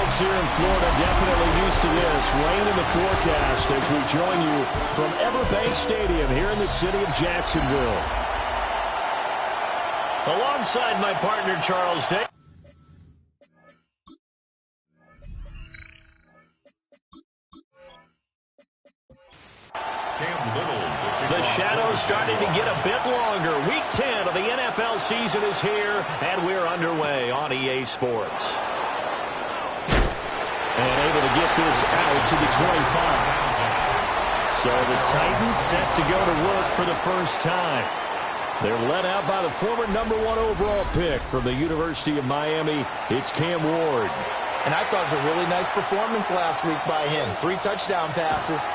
Folks here in Florida definitely used to this. Rain in the forecast as we join you from Everbank Stadium here in the city of Jacksonville. Alongside my partner, Charles Day. The shadow's starting to get a bit longer. Week 10 of the NFL season is here, and we're underway on EA Sports. And able to get this out to the 25. So the Titans set to go to work for the first time. They're led out by the former #1 overall pick from the University of Miami. It's Cam Ward. And I thought it was a really nice performance last week by him. 3 touchdown passes.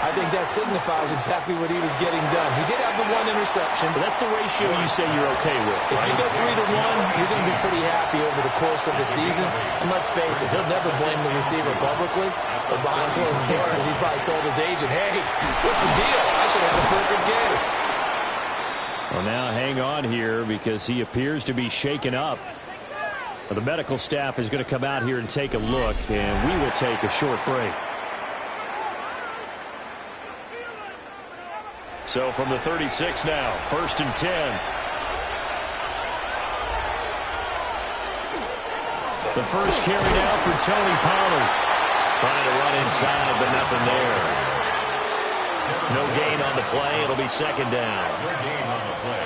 I think that signifies exactly what he was getting done. He did have the 1 interception. But that's the ratio you say you're okay with, If right? you go 3-1, you're going to be pretty happy over the course of the season. And let's face it, he'll never blame the receiver publicly. But behind closed doors, he probably told his agent, hey, what's the deal? I should have a perfect game. Well, now hang on here because he appears to be shaken up. The medical staff is going to come out here and take a look, and we will take a short break. So from the 36 now, 1st and 10. The first carry now for Tony Pollard. Trying to run inside, but nothing there. No gain on the play. It'll be 2nd down.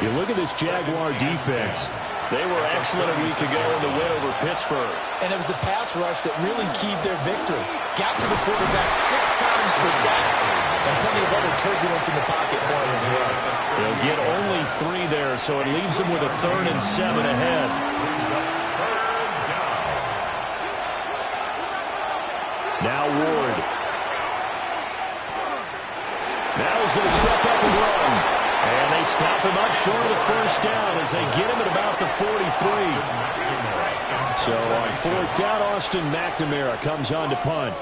You look at this Jaguar defense. They were excellent a week ago in the win over Pittsburgh. And it was the pass rush that really keyed their victory. Got to the quarterback 6 times for sacks and plenty of other turbulence in the pocket for him as well. They'll get only 3 there, so it leaves them with a 3rd and 7 ahead. Now Ward. Now he's going to step up and run. And they stop him up short of the 1st down as they get him at about the 43. So on 4th down, Austin McNamara comes on to punt.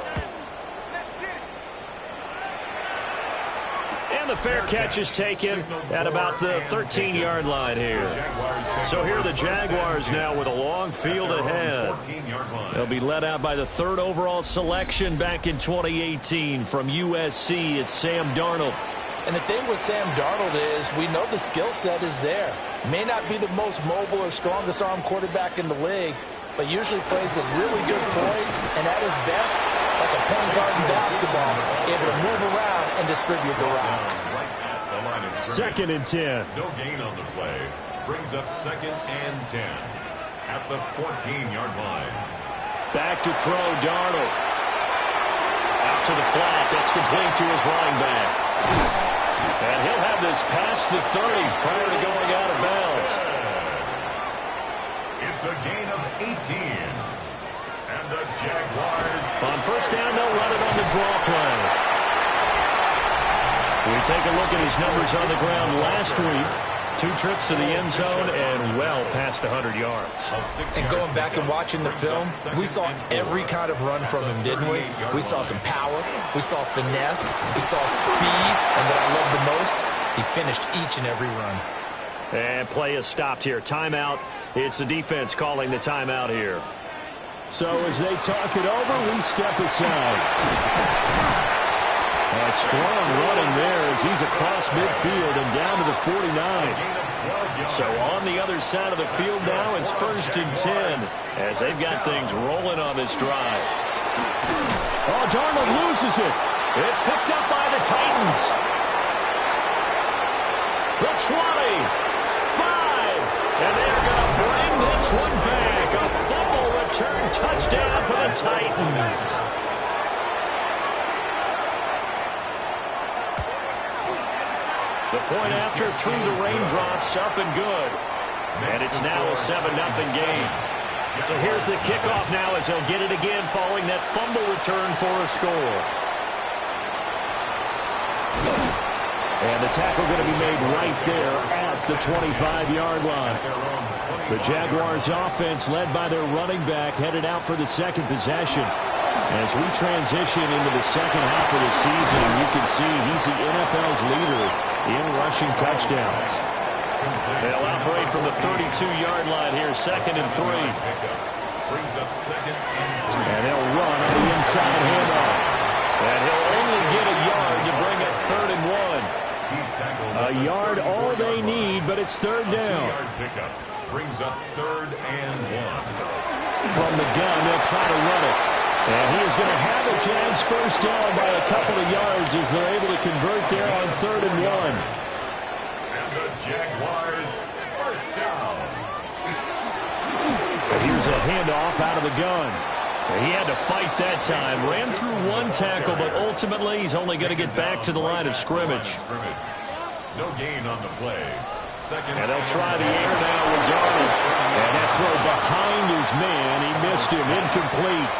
And the fair catch is taken at about the 13-yard line here. So here are the Jaguars now with a long field ahead. They'll be led out by the 3rd overall selection back in 2018 from USC. It's Sam Darnold. And the thing with Sam Darnold is we know the skill set is there. May not be the most mobile or strongest arm quarterback in the league, but usually plays with really good poise and at his best, like a point guard in basketball, able to move around and distribute the rock. 2nd and 10. No gain on the play. Brings up 2nd and 10 at the 14-yard line. Back to throw, Darnold. Out to the flat. That's complete to his running back. And he'll have this past the 30 prior to going out of bounds. It's a gain of 18. And the Jaguars. On 1st down, they'll run it on the draw play. We take a look at his numbers on the ground last week. 2 trips to the end zone and well past 100 yards. And going back and watching the film, we saw every kind of run from him, didn't we? We saw some power, we saw finesse, we saw speed, and what I love the most, he finished each and every run. And play is stopped here. Timeout. It's the defense calling the timeout here. So as they talk it over, we step aside. A strong running there as he's across midfield and down to the 49. So on the other side of the field now, it's 1st and 10 as they've got things rolling on this drive. Oh, Darnold loses it. It's picked up by the Titans. The 20, 5, and they're going to bring this one back. A fumble return touchdown for the Titans. The point after through the raindrops, up and good. And it's now a 7-0 game. So here's the kickoff now as they'll get it again following that fumble return for a score. And the tackle going to be made right there at the 25-yard line. The Jaguars offense led by their running back headed out for the 2nd possession. As we transition into the 2nd half of the season, you can see he's the NFL's leader in rushing touchdowns. They'll operate from the 32-yard line here, 2nd and 3. Brings up 2nd and 3. And they'll outside handoff. And he'll only get a yard to bring up 3rd and 1. A yard all they need, but it's 3rd down. Two-yard pickup brings up 3rd and 1. From the gun, they'll try to run it. And he is going to have a chance first down by a couple of yards as they're able to convert there on 3rd and 1. And the Jaguars first down. Here's a handoff out of the gun. He had to fight that time. Ran through one tackle, but ultimately he's only going to get back to the line of scrimmage. No gain on the play. And they'll try the air now with Darnold. And that throw behind his man. He missed him. Incomplete.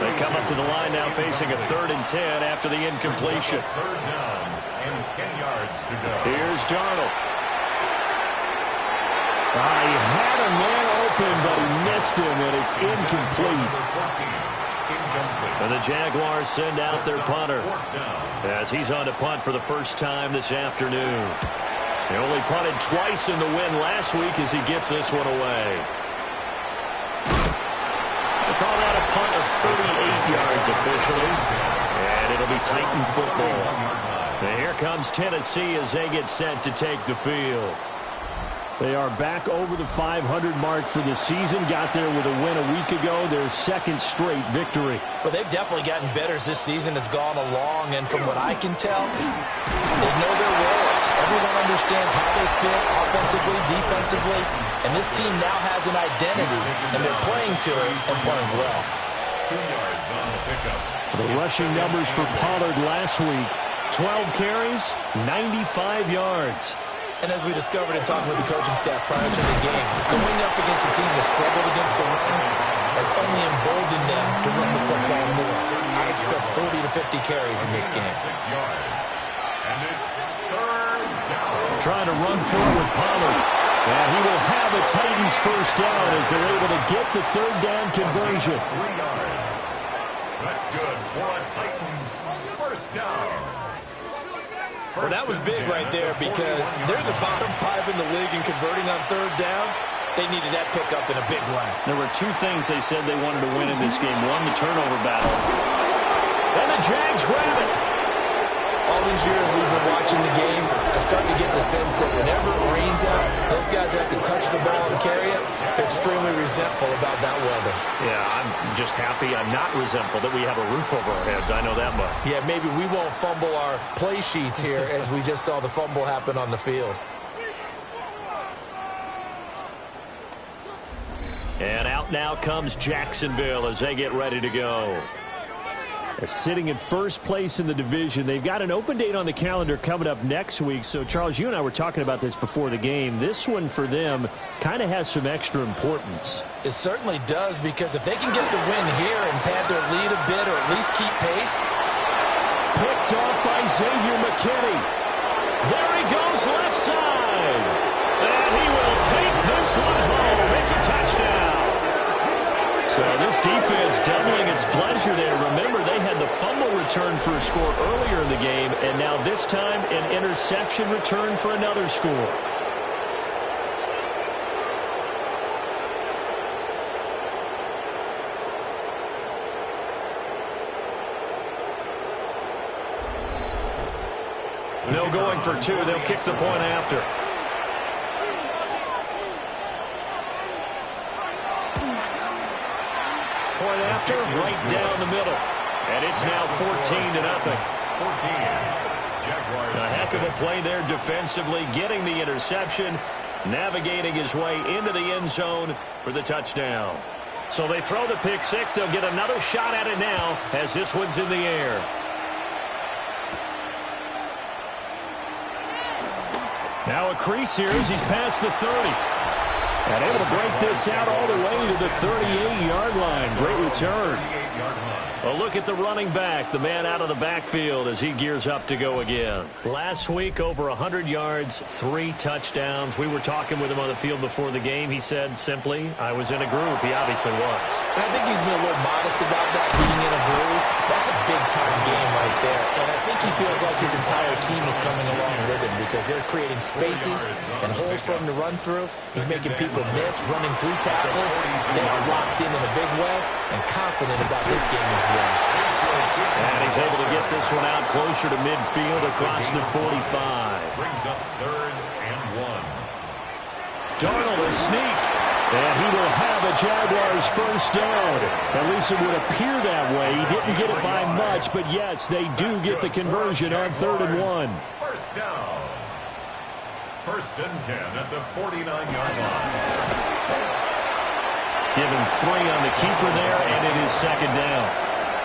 They come up to the line now facing a 3rd and 10 after the incompletion. 3rd down and 10 yards to go. Here's Darnold. He had a man open, but he missed him, and it's incomplete. And the Jaguars send out their punter as he's on to punt for the first time this afternoon. He only punted twice in the win last week as he gets this one away. They call that a punt of 38 yards officially. And it'll be Titan football. And here comes Tennessee as they get set to take the field. They are back over the 500 mark for the season. Got there with a win a week ago. Their 2nd straight victory. Well, they've definitely gotten better as this season has gone along. And from what I can tell, they know their roles. Everyone understands how they fit offensively, defensively. And this team now has an identity. And they're playing to it and playing well. 2 yards on the pickup. The rushing numbers for Pollard last week. 12 carries, 95 yards. And as we discovered in talking with the coaching staff prior to the game, going up against a team that struggled against the run has only emboldened them to run the football more. I expect 40 to 50 carries in this game. 6 yards. And it's 3rd down. Trying to run forward with Pollard. And he will have a Titans first down as they're able to get the 3rd down conversion. 3 yards. That's good for a Titans first down. Well, that was big right there because they're the bottom 5 in the league in converting on 3rd down. They needed that pickup in a big way. There were 2 things they said they wanted to win in this game. One, the turnover battle. And the Jags grab it. All these years we've been watching the game, I start to get the sense that whenever it rains out, those guys have to touch the ball and carry it. They're extremely resentful about that weather. Yeah, I'm just happy I'm not resentful that we have a roof over our heads. I know that much. Yeah, maybe we won't fumble our play sheets here as we just saw the fumble happen on the field. And out now comes Jacksonville as they get ready to go. Sitting in first place in the division. They've got an open date on the calendar coming up next week. So, Charles, you and I were talking about this before the game. This one for them kind of has some extra importance. It certainly does, because if they can get the win here and pad their lead a bit or at least keep pace. Picked off by Xavier McKinney. There he goes left side. And he will take this one home. It's a touchdown. So this defense doubling its pleasure there. Remember, they had the fumble return for a score earlier in the game, and now this time an interception return for another score. No going for 2. They'll kick the point after. Point after, right down the middle. And it's now 14-0. 14. Jaguars. A heck of a play there defensively, getting the interception, navigating his way into the end zone for the touchdown. So they throw the pick 6. They'll get another shot at it now as this one's in the air. Now a crease here as he's past the 30. And able to break this out all the way to the 38-yard line. Great return. A look at the running back, the man out of the backfield as he gears up to go again. Last week, over 100 yards, 3 touchdowns. We were talking with him on the field before the game. He said simply, I was in a groove. He obviously was. And I think he's been a little modest about that, being in a groove. That's a big-time game right there. And I think think he feels like his entire team is coming along with him because they're creating spaces and holes for him to run through. He's making people miss, running through tackles. They are locked in a big way and confident about this game as well. And he's able to get this one out closer to midfield across the 45. Brings up 3rd and 1. Darnold a sneak. And he will have a Jaguars first down. At least it would appear that way. He didn't get it by much, but yes, they do get the conversion on 3rd and 1. First down. 1st and 10 at the 49-yard line. Give him 3 on the keeper there, and it is 2nd down.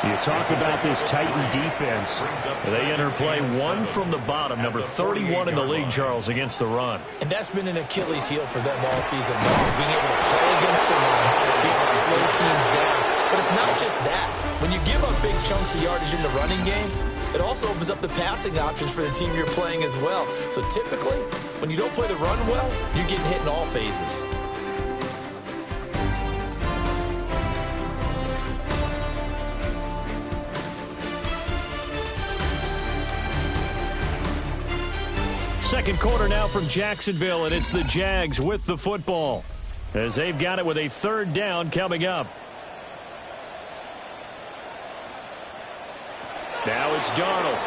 You talk about this Titan defense. They enter play 1 from the bottom, number 31 in the league, Charles, against the run. And that's been an Achilles heel for them all season long, being able to play against the run, being able to slow teams down. But it's not just that. When you give up big chunks of yardage in the running game, it also opens up the passing options for the team you're playing as well. So typically, when you don't play the run well, you're getting hit in all phases. Second quarter now from Jacksonville, and it's the Jags with the football as they've got it with a 3rd down coming up. Now it's Darnold.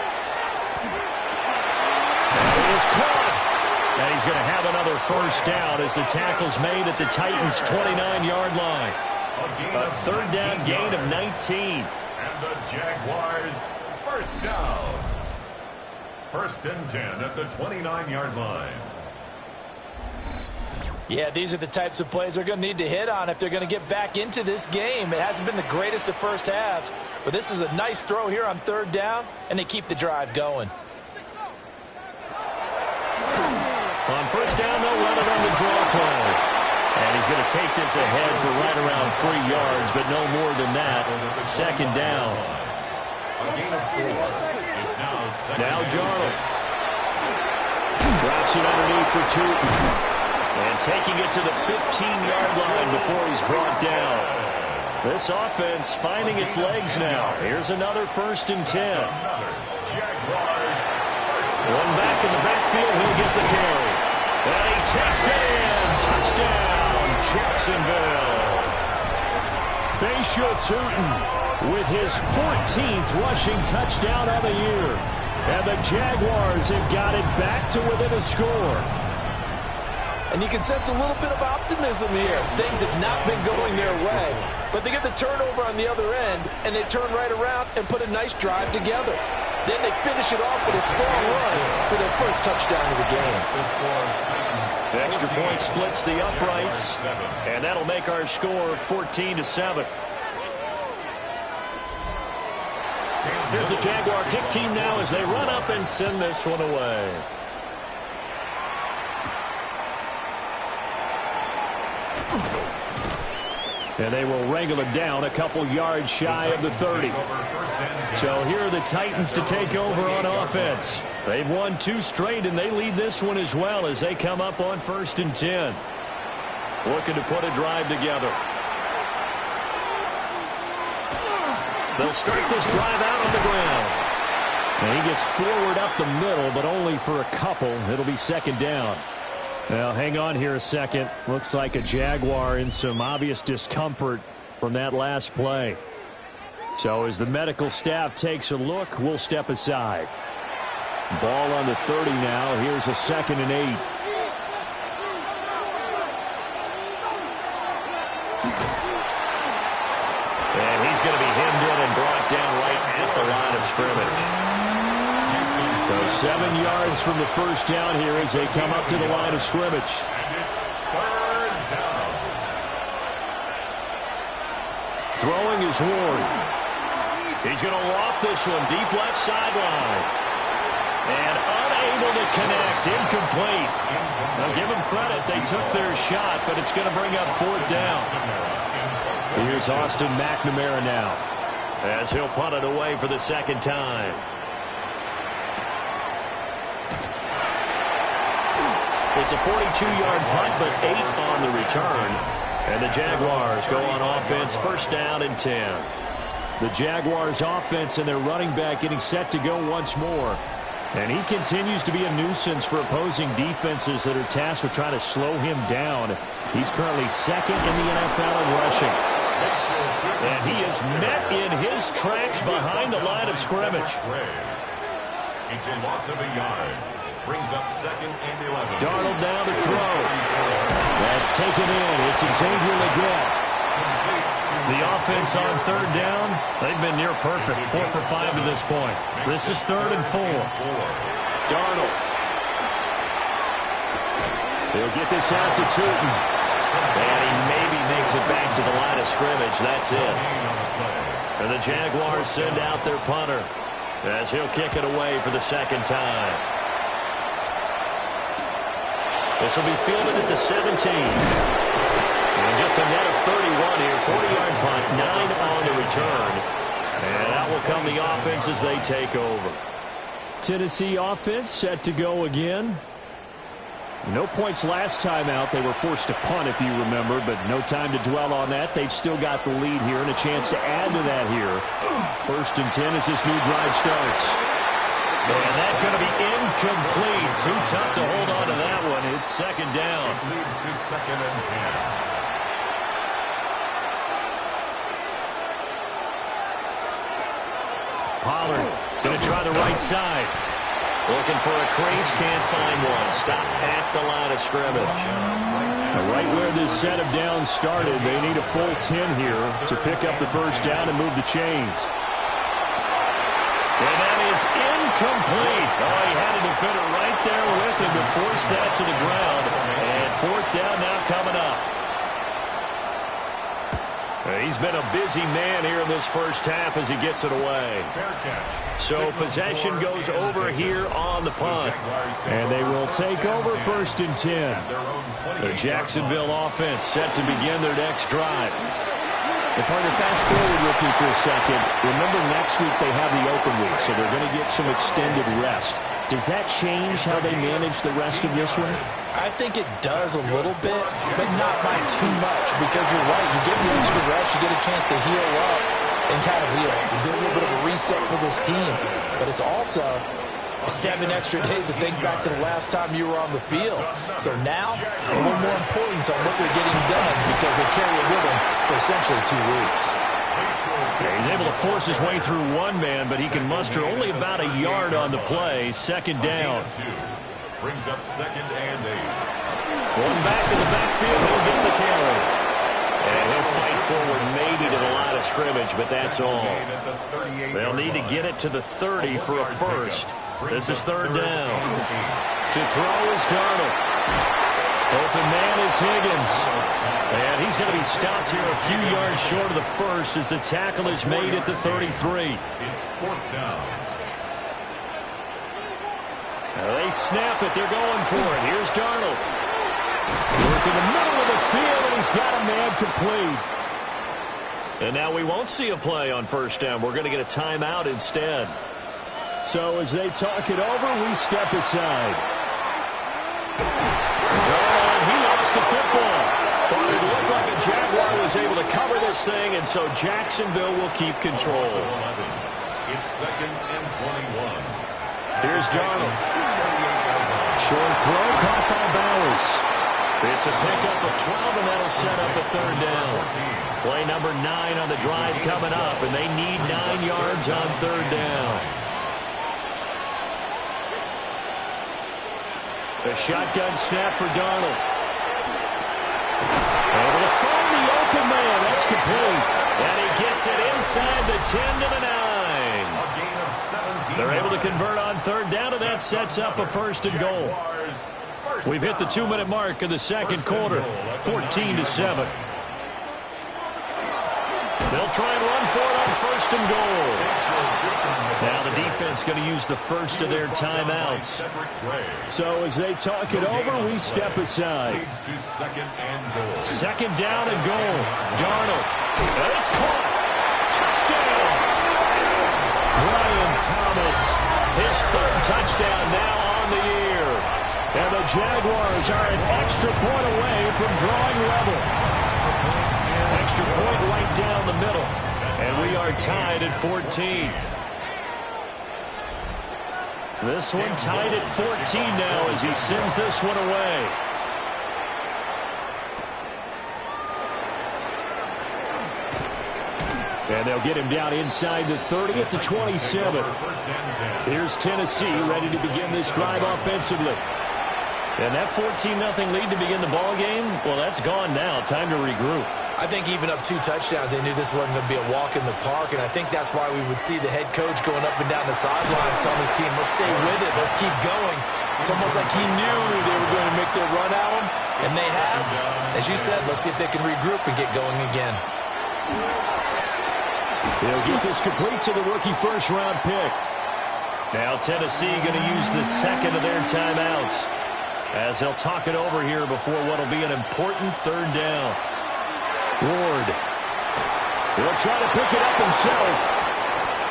And he is caught. And he's going to have another first down as the tackle's made at the Titans' 29-yard line. A 3rd down gain of 19. And the Jaguars first down. 1st and 10 at the 29-yard line. Yeah, these are the types of plays they're going to need to hit on if they're going to get back into this game. It hasn't been the greatest of first halves, but this is a nice throw here on 3rd down, and they keep the drive going. On first down, they'll run it on the draw play. And he's going to take this ahead for right around 3 yards, but no more than that. 2nd down. A gain of 4. It's now Darnold. Drops it underneath for 2. And taking it to the 15-yard line before he's brought down. This offense finding its legs now. Here's another 1st and 10. One back in the backfield. He'll get the carry. And he takes it in. Touchdown, Jacksonville. Bayshaw Tootin with his 14th rushing touchdown of the year. And the Jaguars have got it back to within a score. And you can sense a little bit of optimism here. Things have not been going their way, but they get the turnover on the other end, and they turn right around and put a nice drive together. Then they finish it off with a strong run for their first touchdown of the game. The extra point splits the uprights, and that'll make our score 14-7. Here's the Jaguar kick team now as they run up and send this one away. And they will wrangle it down a couple yards shy of the 30. So here are the Titans to take over on offense. They've won 2 straight, and they lead this one as well as they come up on 1st and 10. Looking to put a drive together. They'll start this drive out on the ground. And he gets forward up the middle, but only for a couple. It'll be 2nd down. Now, hang on here a second. Looks like a Jaguar in some obvious discomfort from that last play. So as the medical staff takes a look, we'll step aside. Ball on the 30 now. Here's a 2nd and 8. And he's going to be hemmed in and brought down right at the line of scrimmage. So 7 yards from the first down here as they come up to the line of scrimmage. And it's 3rd down. Throwing is Ward. He's going to loft this one deep left sideline. And unable to connect. Incomplete. Now give them credit. They took their shot, but it's going to bring up 4th down. Here's Austin McNamara now, as he'll punt it away for the 2nd time. It's a 42-yard punt, but 8 on the return. And the Jaguars go on offense, 1st down and 10. The Jaguars offense and their running back getting set to go once more. And he continues to be a nuisance for opposing defenses that are tasked with trying to slow him down. He's currently second in the NFL in rushing. And he is met in his tracks behind the line of scrimmage. It's a loss of a yard. Brings up second and 11. Darnold down to throw. That's taken in. It's Xavier Leggett. The offense on third down, they've been near perfect. 4 for 5 to this point. This is 3rd and 4. Darnold. He'll get this out to Tootin. And he maybe makes it back to the line of scrimmage. That's it. And the Jaguars send out their punter as he'll kick it away for the second time. This will be fielded at the 17. And just a net of 31 here. 40-yard punt, 9 on the return. And out will come the offense as they take over. Tennessee offense set to go again. No points last time out. They were forced to punt, if you remember, but no time to dwell on that. They've still got the lead here and a chance to add to that here. 1st and 10 as this new drive starts. And that's going to be incomplete. Too tough to hold on to that one. It's second down. It leads to second and 10. Pollard going to try the right side. Looking for a crease, can't find one. Stopped at the line of scrimmage. Right where this set of downs started, they need a full 10 here to pick up the first down and move the chains. And that is incomplete. Oh, he had a defender right there with him to force that to the ground. And 4th down now coming up. He's been a busy man here in this first half as he gets it away. So possession goes over here on the punt. And they will take over 1st and 10. The Jacksonville offense set to begin their next drive. The partner, fast forward with me for a second. Remember, next week they have the open week, so they're going to get some extended rest. Does that change how they manage the rest of this one? I think it does a little bit, but not by too much, because you're right. You get the extra rest, you get a chance to heal up and kind of do a little bit of a reset for this team. But it's also 7 extra days to think back to the last time you were on the field. So now, a little more importance on what they're getting done because they carry it with them for essentially 2 weeks. He's able to force his way through one man, but he can muster only about a yard on the play. Second down. Brings up second and 8. Going back to the backfield, he'll get the carry. And he'll fight forward maybe to the line of scrimmage, but that's all. They'll need to get it to the 30 for a first. This is 3rd down. To throw is Darnold. Open man is Higgins. And he's going to be stopped here a few yards short of the first as the tackle is made at the 33. It's 4th down. They snap it. They're going for it. Here's Darnold. Working the middle of the field, and he's got a man complete. And now we won't see a play on 1st down. We're going to get a timeout instead. So as they talk it over, we step aside. Darnold, he lost the football. But it looked like a Jaguar was able to cover this thing, and so Jacksonville will keep control. It's 2nd and 21. Here's Darnold. Short throw caught by Bowers. It's a pickup of 12, and that'll set up a 3rd down. Play number 9 on the drive coming up, and they need 9 yards on 3rd down. A shotgun snap for Darnold. Able to find the open man. That's complete. And he gets it inside the 10 to the 9. A gain of 17. They're able to convert on 3rd down, and that sets up a 1st and goal. We've hit the 2-minute mark of the second quarter, 14-7. They'll try and run for it on 1st and goal. Now the defense going to use the first of their timeouts. So as they talk it over, we step aside. Second down and goal. Darnold. And it's caught. Touchdown. Brian Thomas. His 3rd touchdown now on the year. And the Jaguars are an extra point away from drawing level. Extra point right down the middle. And we are tied at 14. This one tied at 14 now as he sends this one away. And they'll get him down inside the 30 at the 27. Here's Tennessee ready to begin this drive offensively. And that 14-0 lead to begin the ball game, well, that's gone now. Time to regroup. I think even up 2 touchdowns, they knew this wasn't going to be a walk in the park, and I think that's why we would see the head coach going up and down the sidelines telling his team, let's stay with it, let's keep going. It's almost like he knew they were going to make their run at him, and they have. As you said, let's see if they can regroup and get going again. They'll get this complete to the rookie first-round pick. Now Tennessee going to use the second of their timeouts as they'll talk it over here before what will be an important third down. Ward. He'll try to pick it up himself.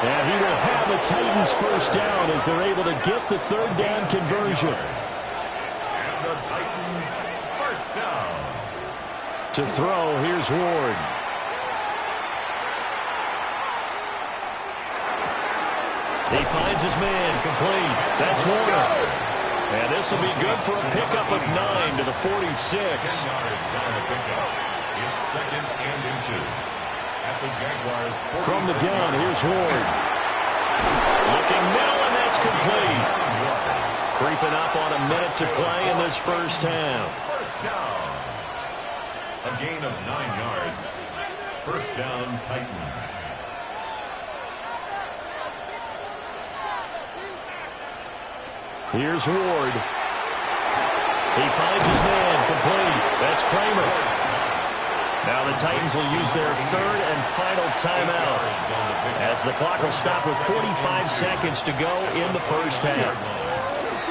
And he will have the Titans first down as they're able to get the third down conversion. And the Titans first down. To throw, here's Ward. He finds his man complete. That's Warner. And this will be good for a pickup of 9 to the 46. 10 yards on the pickup. It's second and inches at the Jaguars. From the gun, here's Ward. Looking middle, and that's complete. Creeping up on a minute to play in this first half. First down. A gain of 9 yards. First down, Titans. Here's Ward. He finds his man complete. That's Kramer. Now the Titans will use their third and final timeout as the clock will stop with 45 seconds to go in the first half.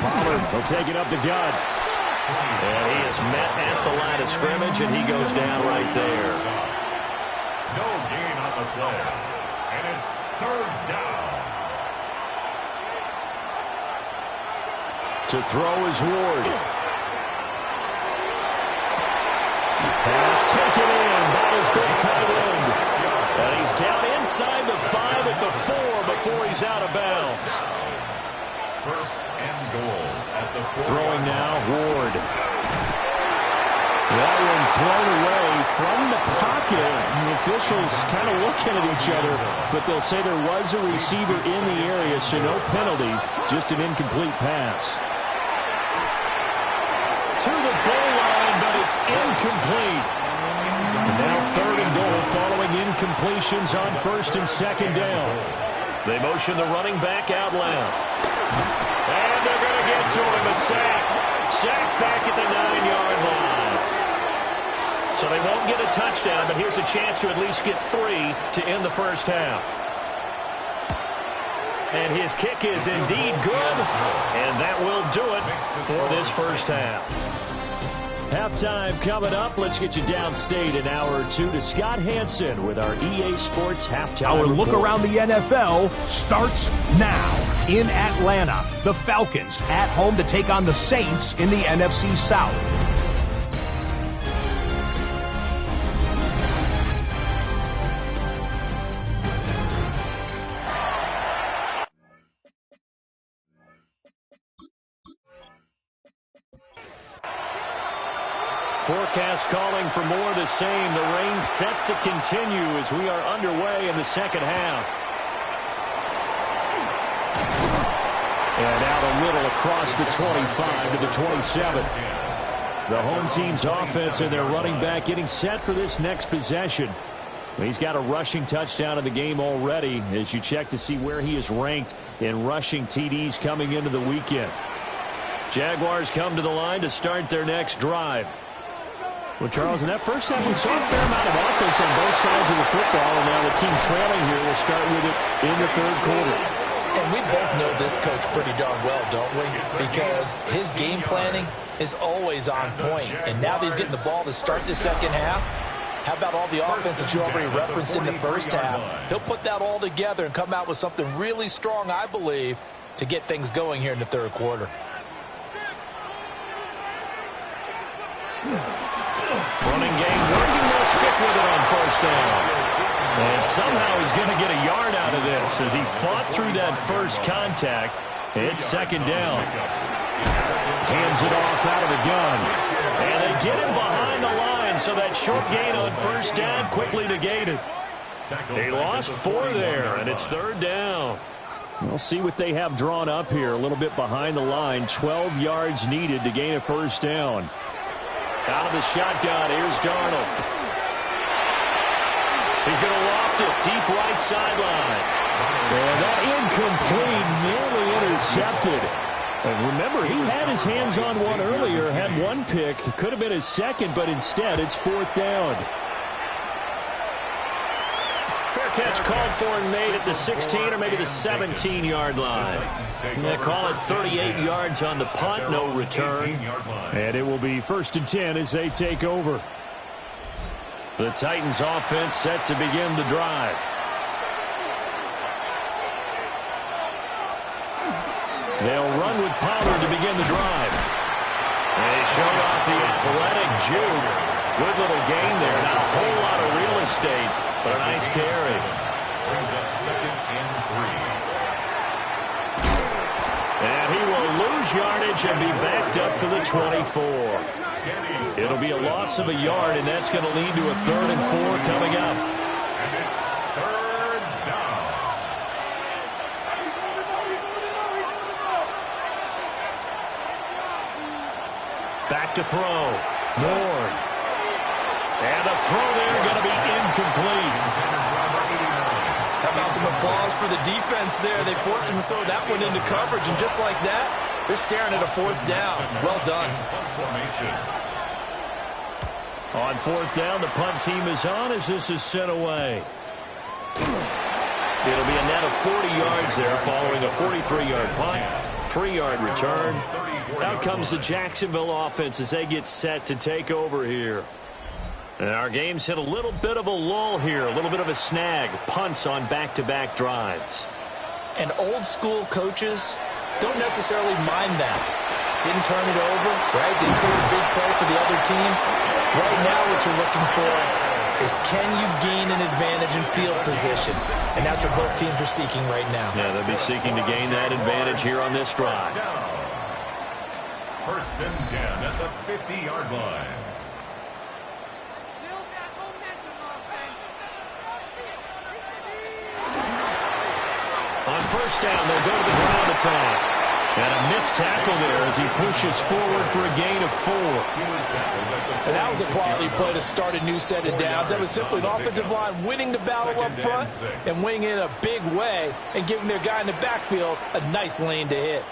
Pollard will take it up the gut. And he is met at the line of scrimmage, and he goes down right there. No gain on the play. And it's third down. To throw is Ward. Pass taken in by his big tight end. And he's down inside the 5 at the 4 before he's out of bounds. First and goal at the 4. Throwing now, Ward. That one thrown away from the pocket. The officials kind of looking at each other, but they'll say there was a receiver in the area, so no penalty, just an incomplete pass. To the goal line, but it's incomplete. And now third and goal following incompletions on first and second down. They motion the running back out left. And they're going to get to him, a sack. Sack back at the 9-yard line. So they won't get a touchdown, but here's a chance to at least get 3 to end the first half. And his kick is indeed good, and that will do it for this first half. Halftime coming up. Let's get you downstate an hour or two to Scott Hansen with our EA Sports Halftime Our look report. around the NFL starts now. In Atlanta, the Falcons at home to take on the Saints in the NFC South. Forecast calling for more of the same. The rain set to continue as we are underway in the second half. And out a little across the 25 to the 27. The home team's offense and their running back getting set for this next possession. He's got a rushing touchdown in the game already as you check to see where he is ranked in rushing TDs coming into the weekend. Jaguars come to the line to start their next drive. Well, Charles, in that first half, we saw a fair amount of offense on both sides of the football, and now the team trailing here will start with it in the third quarter. And we both know this coach pretty darn well, don't we? Because his game planning is always on point. And now that he's getting the ball to start the second half, how about all the offense that you already referenced in the first half? He'll put that all together and come out with something really strong, I believe, to get things going here in the third quarter. Running game working. They'll stick with it on first down. And somehow he's going to get a yard out of this as he fought through that first contact. It's second down. Hands it off out of the gun. And they get him behind the line, so that short gain on first down quickly negated. They lost 4 there, and it's third down. We'll see what they have drawn up here. A little bit behind the line. 12 yards needed to gain a first down. Out of the shotgun, here's Darnold. He's going to loft it deep right sideline. And that incomplete, nearly intercepted. And remember, he had his hands on one earlier, had one pick. Could have been his second, but instead it's fourth down. Fair catch called for and made at the 16 or maybe the 17-yard line. They call it 38 yards on the punt, no return. And it will be 1st and 10 as they take over. The Titans offense set to begin the drive. They'll run with Pollard to begin the drive. They showed off the athletic juke. Good little gain there. Not a whole lot of real estate, but a nice carry. Brings up 2nd and 3. And he will lose yardage and be backed up to the 24. It'll be a loss of a yard, and that's going to lead to a 3rd and 4 coming up. And it's 3rd down. Back to throw. Moore. And the throw there going to be incomplete. How about some applause for the defense there? They forced him to throw that one into coverage, and just like that, they're staring at a 4th down. Well done. On 4th down, the punt team is on as this is sent away. It'll be a net of 40 yards there following a 43-yard punt, 3-yard return. Out comes the Jacksonville offense as they get set to take over here. And our game's hit a little bit of a lull here, a little bit of a snag. Punts on back-to-back drives. And old-school coaches don't necessarily mind that. Didn't turn it over, right? Didn't create a big play for the other team. Right now what you're looking for is can you gain an advantage in field position? And that's what both teams are seeking right now. Yeah, they'll be seeking to gain that advantage here on this drive. 1st and 10 at the 50-yard line. On 1st down, they'll go to the ground attack. And a missed tackle there as he pushes forward for a gain of 4. And that was a quality play to start a new set of downs. That was simply an offensive line winning the battle up front and winning it in a big way and giving their guy in the backfield a nice lane to hit.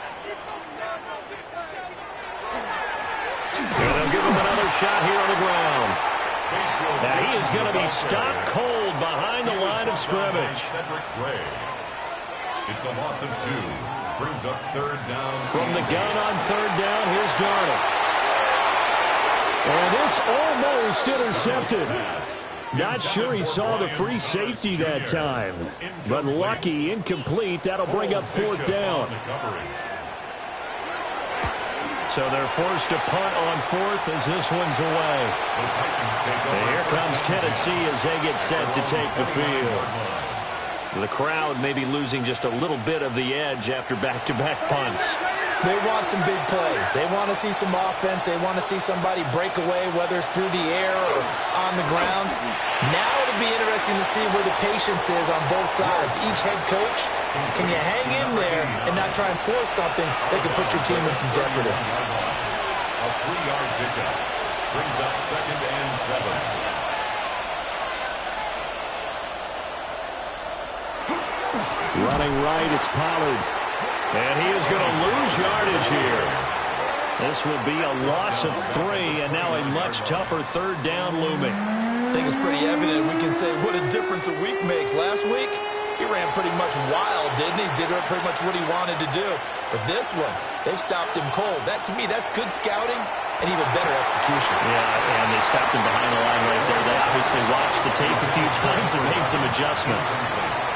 And they'll give him another shot here on the ground. Now he is going to be stopped cold behind the line of scrimmage. It's a loss of 2. Brings up 3rd down. From the gun on 3rd down, here's Darnold. And this almost intercepted. Not sure he saw the free safety that time. But lucky, incomplete. That'll bring up 4th down. So they're forced to punt on 4th as this one's away. And here comes Tennessee as they get set to take the field. The crowd may be losing just a little bit of the edge after back-to-back punts. They want some big plays. They want to see some offense. They want to see somebody break away, whether it's through the air or on the ground. Now it'll be interesting to see where the patience is on both sides. Each head coach, can you hang in there and not try and force something that could put your team in some jeopardy? A 3-yard pickup. Brings up 2nd and 7. Running right, it's Pollard. And he is going to lose yardage here. This will be a loss of 3, and now a much tougher 3rd down looming. I think it's pretty evident. We can say what a difference a week makes. Last week, he ran pretty much wild, didn't he? Did pretty much what he wanted to do. But this one, they stopped him cold. That, to me, that's good scouting and even better execution. Yeah, and they stopped him behind the line right there. They obviously watched the tape a few times and made some adjustments.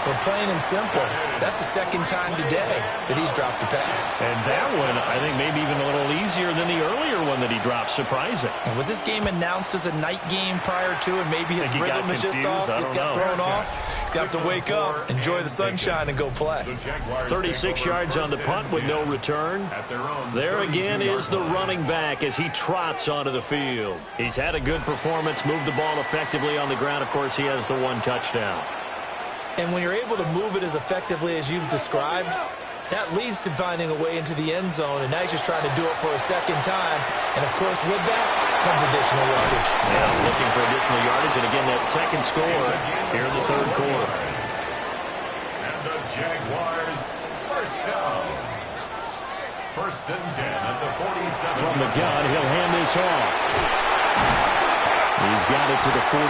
Well, plain and simple, that's the second time today that he's dropped a pass. And that one, I think, maybe even a little easier than the earlier one that he dropped. Surprising. And was this game announced as a night game prior to, and maybe his rhythm is just off? He's got thrown off. He's got to wake up, enjoy the sunshine, and go play. 36 yards on the punt with no return. There again is the running back as he trots onto the field. He's had a good performance, moved the ball effectively on the ground. Of course, he has the one touchdown. And when you're able to move it as effectively as you've described, that leads to finding a way into the end zone, and now he's just trying to do it for a second time. And, of course, with that comes additional yardage. Yeah, looking for additional yardage, and again, that second score here in the third quarter. And the Jaguars first down. First and 10 at the 47. From the gun, he'll hand this off. He's got it to the 43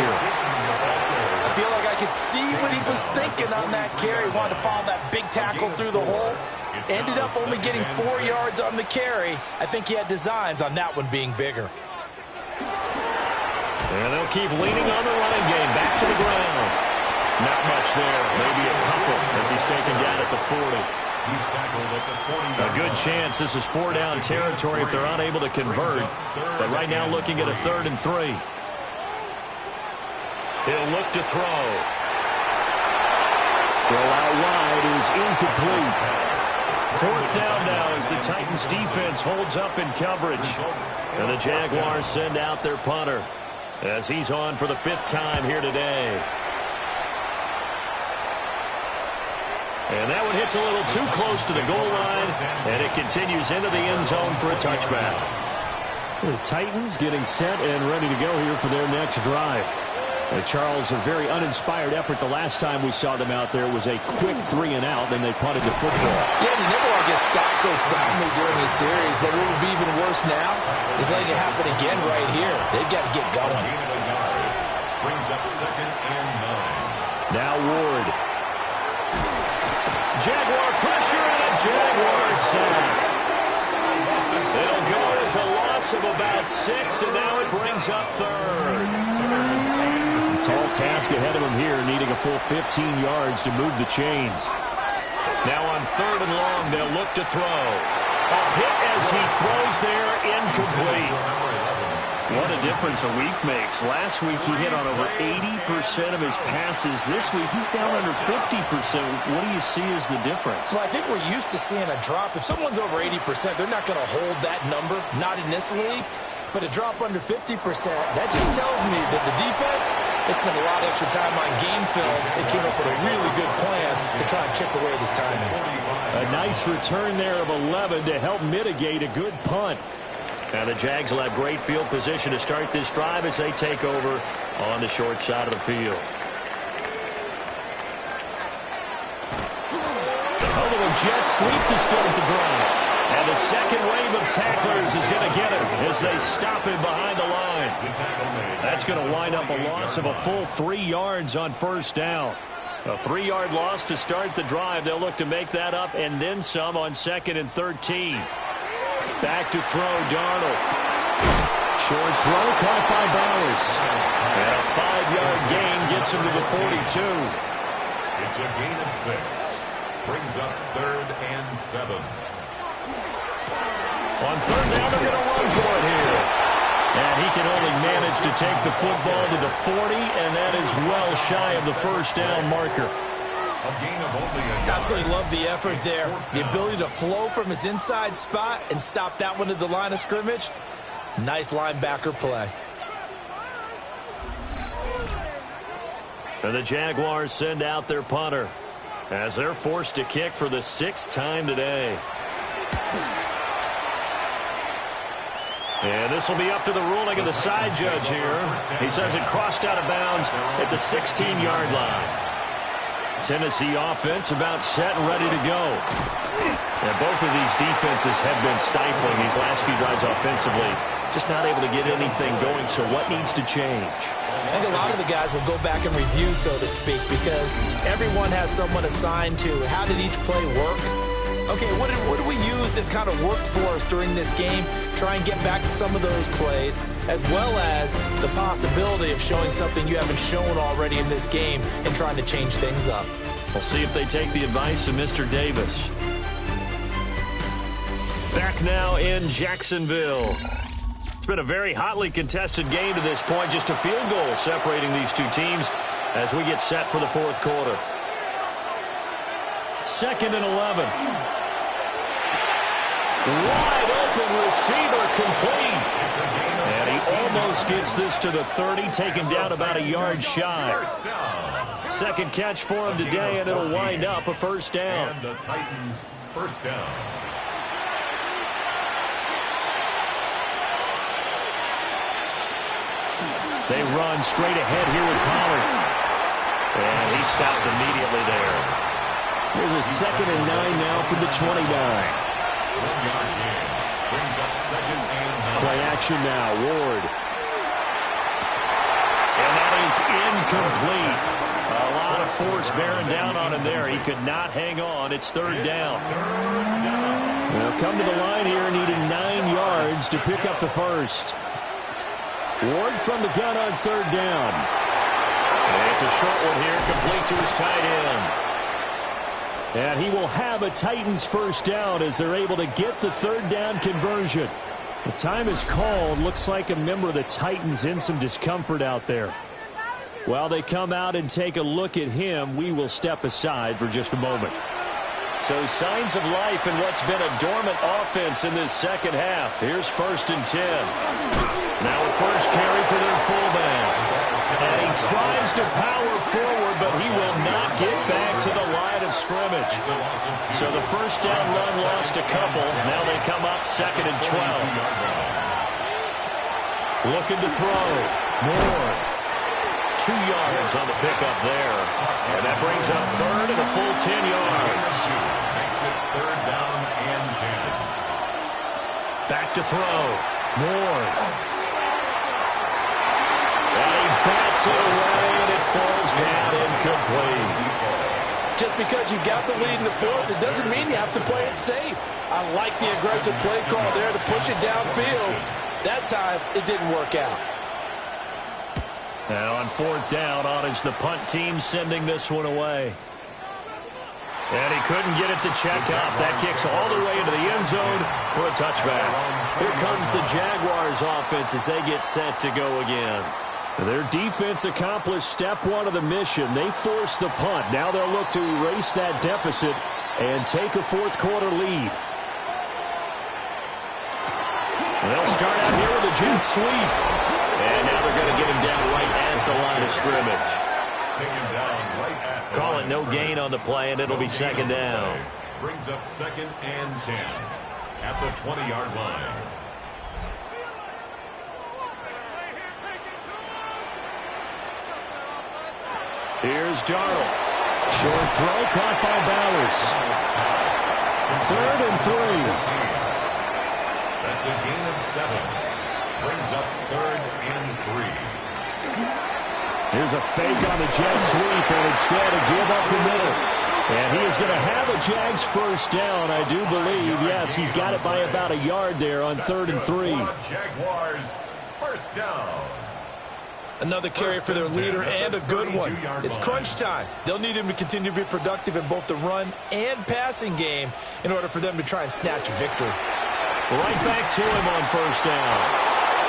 here. I feel like I could see what he was thinking on that carry. He wanted to follow that big tackle through the hole. Ended up only getting 4 yards on the carry. I think he had designs on that one being bigger. And they'll keep leaning on the running game. Back to the ground. Not much there. Maybe a couple as he's taken down at the 40. He's tackled at the 40. A good chance this is 4-down territory if they're unable to convert. But right now looking at a 3rd and 3. He'll look to throw. Throw out wide is incomplete. 4th down now as the Titans defense holds up in coverage. And the Jaguars send out their punter as he's on for the 5th time here today. And that one hits a little too close to the goal line, and it continues into the end zone for a touchback. The Titans getting set and ready to go here for their next drive. Charles, a very uninspired effort the last time we saw them out there was a quick 3 and out, then they punted the football. Yeah, you never want to get stopped so soundly during a series, but what would be even worse now is letting it happen again right here. They've got to get going. Brings up 2nd and 9. Now Ward. Jaguar pressure and a Jaguar sack. It'll go as a loss of about 6, and now it brings up 3rd. Tall task ahead of him here, needing a full 15 yards to move the chains. Now on 3rd and long, they'll look to throw. A hit as he throws there, incomplete. What a difference a week makes. Last week he hit on over 80% of his passes. This week he's down under 50%. What do you see as the difference? Well, I think we're used to seeing a drop. If someone's over 80%, they're not going to hold that number, not in this league. But a drop under 50%, that just tells me that the defense has spent a lot of extra time on game films and came up with a really good plan to try and chip away this timing. A nice return there of 11 to help mitigate a good punt. And the Jags will have great field position to start this drive as they take over on the short side of the field. A little jet sweep to start the drive. And the second wave of tacklers is going to get him as they stop him behind the line. That's going to wind up a loss of a full 3 yards on 1st down. A 3-yard loss to start the drive. They'll look to make that up and then some on 2nd and 13. Back to throw, Darnold. Short throw caught by Bowers. And a 5-yard gain gets him to the 42. It's a gain of 6. Brings up 3rd and 7. On 3rd down, they're going to run for it here. And he can only manage to take the football to the 40, and that is well shy of the 1st down marker. A gain of only a yard. Absolutely love the effort there. The ability to flow from his inside spot and stop that one at the line of scrimmage. Nice linebacker play. And the Jaguars send out their punter as they're forced to kick for the 6th time today. And this will be up to the ruling of the side judge here. He says it crossed out of bounds at the 16-yard line. Tennessee offense about set and ready to go. And both of these defenses have been stifling these last few drives offensively. Just not able to get anything going, so what needs to change? I think a lot of the guys will go back and review, so to speak, because everyone has someone assigned to how did each play work. Okay, what did we use that kind of worked for us during this game? Try and get back to some of those plays, as well as the possibility of showing something you haven't shown already in this game and trying to change things up. We'll see if they take the advice of Mr. Davis. Back now in Jacksonville. It's been a very hotly contested game to this point. Just a field goal separating these two teams as we get set for the fourth quarter. 2nd and 11. Wide open receiver complete. And he almost gets this to the 30, taken down about a yard shy. Second catch for him today, and it'll wind up a first down. And the Titans first down. They run straight ahead here with Pollard. And he stopped immediately there. Here's a 2nd and 9 now from the 29. 1 yard gain. Brings up 2nd and 9. Play action now, Ward. And that is incomplete. A lot of force bearing down on him there. He could not hang on. It's 3rd down. They'll come to the line here needing 9 yards to pick up the first. Ward from the gun on 3rd down. And it's a short one here, complete to his tight end. And he will have a Titans first down as they're able to get the 3rd down conversion. The time is called. Looks like a member of the Titans in some discomfort out there. While they come out and take a look at him, we will step aside for just a moment. So signs of life in what's been a dormant offense in this second half. Here's 1st and 10. Now a first carry for their fullback. And he tries to power forward, but he will not get back to the line of scrimmage. So the first down run lost a couple. Now they come up 2nd and 12. Looking to throw. More. 2 yards on the pickup there. And that brings up 3rd and a full 10 yards. Makes it 3rd down and 10. Back to throw. More. And he bats it away, and it falls down incomplete. Just because you got the lead in the fourth, it doesn't mean you have to play it safe. I like the aggressive play call there to push it downfield. That time, it didn't work out. Now on 4th down, on is the punt team sending this one away. And he couldn't get it to check out. That kicks all the way into the end zone for a touchback. Here comes the Jaguars offense as they get set to go again. Their defense accomplished step 1 of the mission. They forced the punt. Now they'll look to erase that deficit and take a fourth quarter lead. They'll start out here with a jet sweep. And now they're going to get him down right at the line of scrimmage. Taken down right at the Call line it no gain on the play, and it'll be 2nd down. Brings up 2nd and 10 at the 20-yard line. Here's Darnold. Short throw caught by Bowers. 3rd and 3. That's a gain of 7. Brings up 3rd and 3. Here's a fake on the jet sweep, and instead a give up the middle. And he is going to have a Jags first down, I do believe. Yes, he's got it by about a yard there on 3rd and 3. Jaguars first down. Another carry for their leader and a good one. It's crunch time. They'll need him to continue to be productive in both the run and passing game in order for them to try and snatch a victory. Right back to him on first down.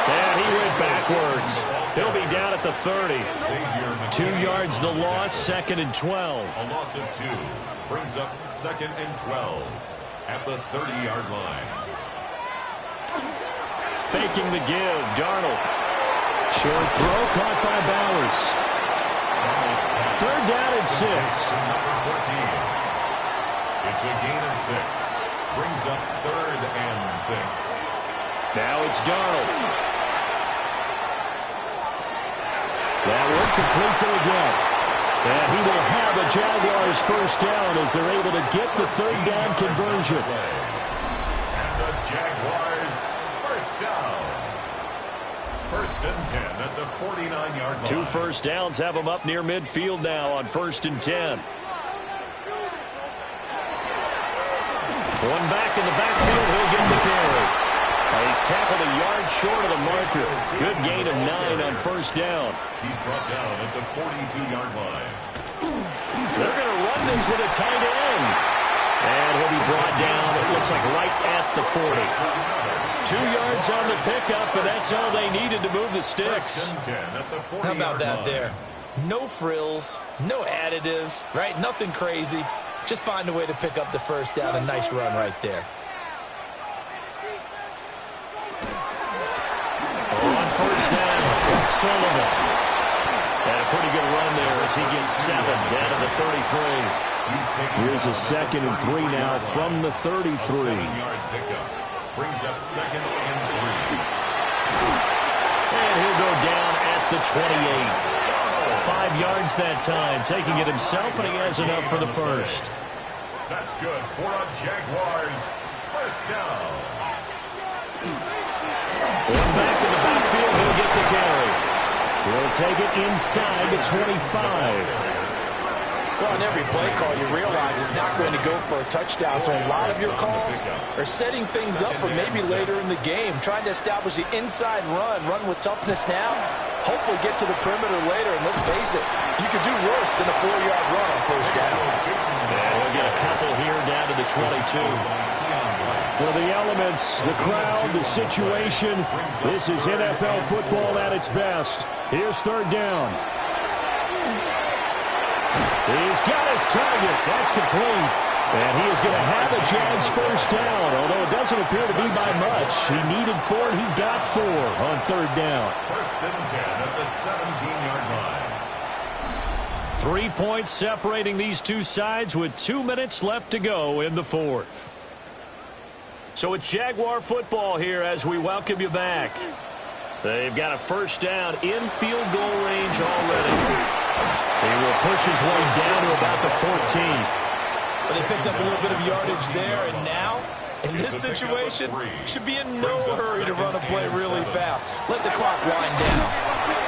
And he went backwards. He'll be down at the 30. 2 yards the loss, 2nd and 12. A loss of 2 brings up 2nd and 12 at the 30-yard line. Faking the give, Darnold. Short throw caught by Bowers. 3rd down and 6. Number 14. It's a gain of 6. Brings up 3rd and 6. Now it's Darnold. That one complete to again. And he will have a Jaguars first down as they're able to get the 3rd down conversion. And the Jaguars first down. 1st and 10 at the 49-yard line. 2 first downs have them up near midfield now on 1st and 10. back in the backfield. He'll get the carry. He's tackled a yard short of the marker. Good gain of 9 on first down. He's brought down at the 42-yard line. They're going to run this with a tight end. And he'll be brought down, it looks like, right at the 40. 2 yards on the pickup, and that's all they needed to move the sticks. How about that there? No frills, no additives, right? Nothing crazy. Just find a way to pick up the first down. A nice run right there. On first down, Sullivan. And a pretty good run there as he gets 7 down to the 33. Here's a 2nd and 3 now from the 33. 7-yard pickup. Brings up 2nd and 3. And he'll go down at the 28. 5 yards that time, taking it himself, and he has enough for the first. That's good for a Jaguars first down. One back in the backfield, he'll get the carry. He'll take it inside the 25. Well, on every play call, you realize it's not going to go for a touchdown, so a lot of your calls are setting things up for maybe later in the game, trying to establish the inside run with toughness now, hopefully get to the perimeter later, and let's face it, you could do worse than a 4-yard run on first down. Yeah, he'll get a couple here down to the 22. For the elements, the crowd, the situation, this is NFL football at its best. Here's 3rd down. He's got his target. That's complete. And he is going to have a Jags first down, although it doesn't appear to be by much. He needed 4, and he got 4 on 3rd down. First and 10 at the 17-yard line. 3 points separating these two sides with 2 minutes left to go in the 4th. So it's Jaguar football here as we welcome you back. They've got a first down in field goal range already. He will push his way down to about the 14. But they picked up a little bit of yardage there, and now, in this situation, should be in no hurry to run a play really fast. Let the clock wind down.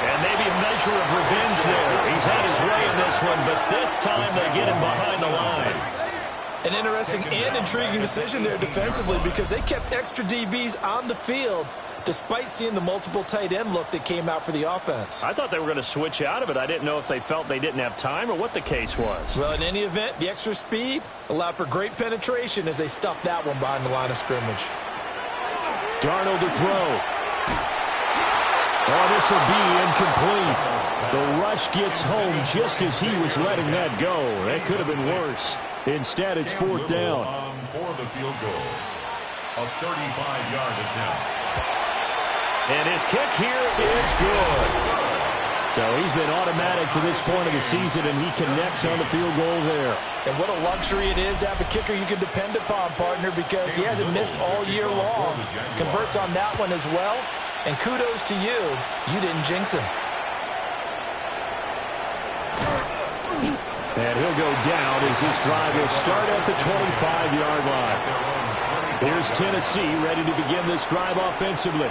And maybe a measure of revenge there. He's had his way in this one, but this time they get him behind the line. An interesting and intriguing decision there defensively because they kept extra DBs on the field despite seeing the multiple tight end look that came out for the offense. I thought they were going to switch out of it. I didn't know if they felt they didn't have time or what the case was. Well, in any event, the extra speed allowed for great penetration as they stuffed that one behind the line of scrimmage. Darnold to throw. Oh, this will be incomplete. The rush gets home just as he was letting that go. That could have been worse. Instead, it's 4th down. For the field goal. A 35-yard attempt. And his kick here is good. So he's been automatic to this point of the season, and he connects on the field goal there. And what a luxury it is to have a kicker you can depend upon, partner, because he hasn't missed all year long. Converts on that one as well. And kudos to you. You didn't jinx him. And he'll go down as this drive will start at the 25-yard line. Here's Tennessee ready to begin this drive offensively.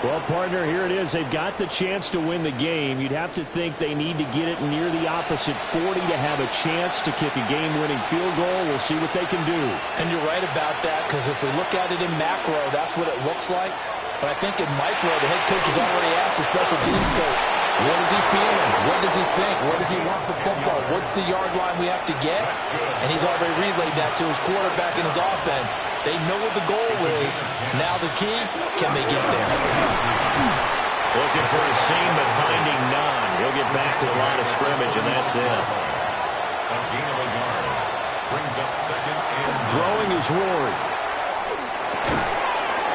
Well, partner, here it is. They've got the chance to win the game. You'd have to think they need to get it near the opposite 40 to have a chance to kick a game-winning field goal. We'll see what they can do. And you're right about that, because if we look at it in macro, that's what it looks like. But I think in micro, the head coach has already asked the special teams coach, what is he feeling? What does he think? What does he want for football? What's the yard line we have to get? And he's already relayed that to his quarterback and his offense. They know what the goal is. Now the key, can they get there? Looking for a seam, but finding none. He'll get back to the line of scrimmage, and that's it. A gain of a yard. Brings up 2nd and Throwing is Rory.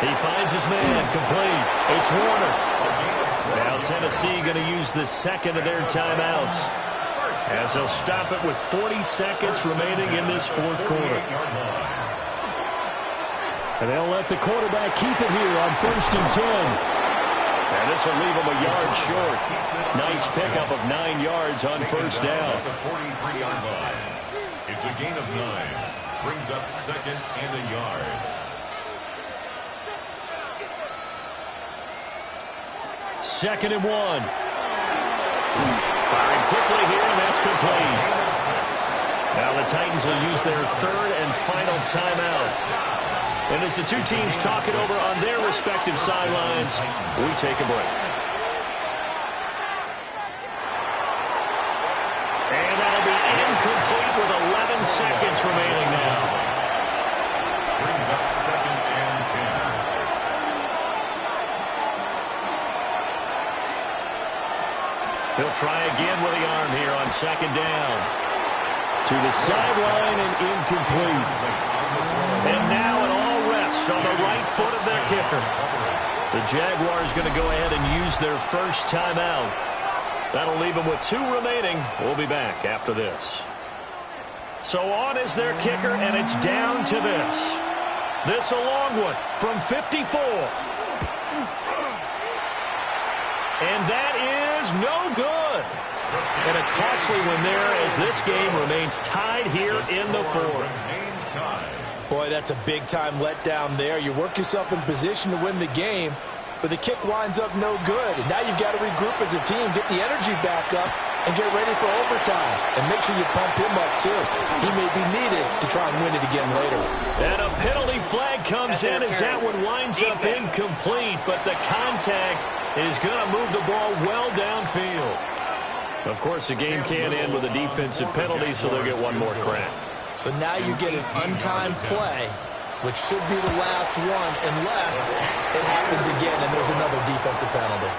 He finds his man, complete. It's Warner. Now Tennessee going to use the second of their timeouts as they'll stop it with 40 seconds remaining in this 4th quarter. And they'll let the quarterback keep it here on 1st and 10. And this will leave him a yard short. Nice pickup of 9 yards on first down. The 43-yard line. It's a gain of 9. Brings up 2nd and a yard. 2nd and 1. Firing quickly here, and that's complete. Now the the Titans will use their third and final timeout. And as the two teams talk it over on their respective sidelines, we take a break. And that'll be incomplete with 11 seconds remaining now. Brings up 2nd and 10. He'll try again with the arm here on 2nd down. To the sideline and incomplete. And now it all rests on the right foot of their kicker. The Jaguars going to go ahead and use their first timeout. That'll leave them with 2 remaining. We'll be back after this. So on is their kicker, and it's down to this. This a long one from 54. And that is no good. And a costly one there as this game remains tied here in the 4th. Boy, that's a big-time letdown there. You work yourself in position to win the game, but the kick winds up no good. And now you've got to regroup as a team, get the energy back up, and get ready for overtime. And make sure you pump him up, too. He may be needed to try and win it again later. And a penalty flag comes in as that one winds up incomplete, but the contact is going to move the ball well downfield. Of course, the game can't end with a defensive penalty, so they'll get one more crack. So now you get an untimed play, which should be the last one, unless it happens again and there's another defensive penalty.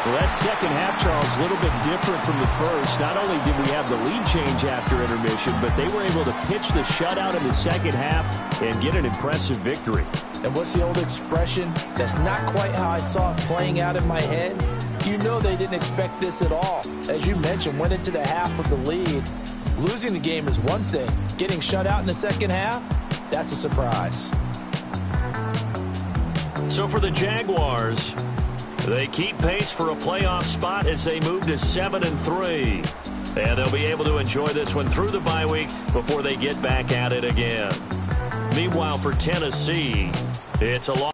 So that second half, Charles, a little bit different from the first. Not only did we have the lead change after intermission, but they were able to pitch the shutout in the second half and get an impressive victory. And what's the old expression? That's not quite how I saw it playing out in my head. You know they didn't expect this at all. As you mentioned, went into the half with the lead. Losing the game is one thing. Getting shut out in the second half, that's a surprise. So for the Jaguars, they keep pace for a playoff spot as they move to 7-3. And they'll be able to enjoy this one through the bye week before they get back at it again. Meanwhile, for Tennessee, it's a loss.